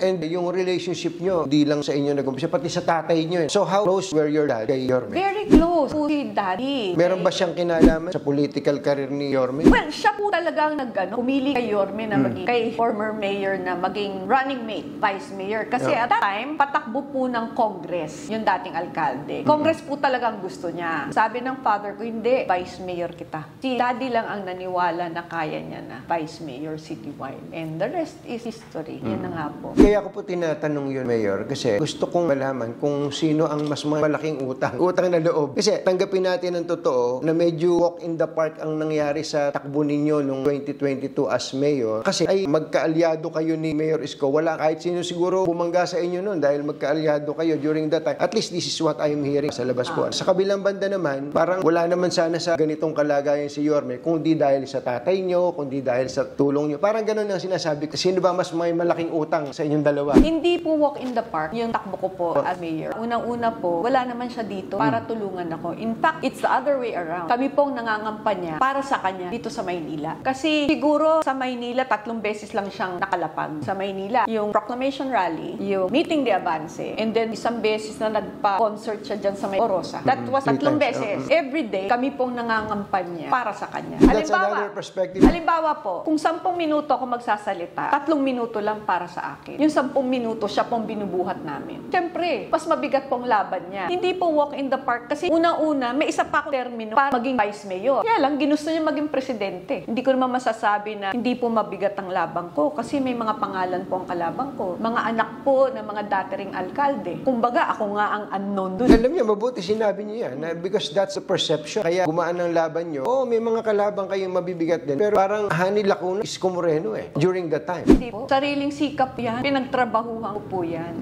And yung relationship nyo, di lang sa inyo nag-umpisa, pati sa tatay nyo. So how close were your dad kay Yorme? Very close po si Daddy. Meron ba siyang kinalaman sa political career ni Yorme? Well, siya po talagang pumili kay Yorme na maging kay former mayor na maging running mate, vice mayor. Kasi at that time, patakbo po ng Congress yung dating alkalde. Congress po talagang gusto niya. Sabi ng father ko, hindi, vice mayor kita. Si Daddy lang ang naniwala na kaya niya na vice mayor citywide. And the rest is history. Yan na nga po. Kaya ako po tinatanong yun, Mayor, kasi gusto kong malaman kung sino ang mas malaking utang. Utang na loob. Kasi tanggapin natin ng totoo na medyo walk in the park ang nangyari sa takbo ninyo noong 2022 as mayor. Kasi ay magkaalyado kayo ni Mayor Isko. Wala kahit sino siguro bumangga sa inyo noon dahil magkaalyado kayo during that time. At least this is what I'm hearing sa labas po. Sa kabilang banda naman, parang wala naman sana sa ganitong kalagayan si Yorme kung di dahil sa tatay nyo, kung di dahil sa tulong nyo. Parang ganun ang sinasabi. Sino ba mas may malaking utang sa inyong dalawa? Hindi po walk in the park yung takbo ko po as mayor. Unang-una po, wala naman siya dito para tulungan ako. In fact, it's the other way around. Kami pong nangangampanya para sa kanya dito sa Maynila. Kasi siguro sa Maynila, 3 beses lang siyang nakalapag. Sa Maynila, yung proclamation rally, yung meeting de avance, and then isang beses na nagpa-concert siya dyan sa may Orosa. That was 3 beses. Every day, kami pong nangangampanya para sa kanya. That's another perspective. Halimbawa po, kung 10 minuto ako magsasalita, 3 minuto lang para sa akin. Yung 10 minuto, siya pong binubuhat namin. Siyempre, mas mabigat pong laban niya. Hindi po walk in the park kasi una-una, may isa pa akong termino para maging vice mayor. Kaya lang, ginusto niya maging presidente. Hindi ko naman masasabi na hindi po mabigat ang laban ko kasi may mga pangalan po ang kalabang ko. Mga anak po ng mga dating alkalde. Kumbaga, ako nga ang unknown dun. Alam niyo, mabuti sinabi niyo yan. Because that's the perception. Kaya gumaan ang laban niyo. Oo, may mga kalabang kayong mabibigat din. Pero parang Hani Lacuna, Isko Moreno during that time. Hindi po. Sariling sikap yan. Pinagtrabahuhan ko po yan.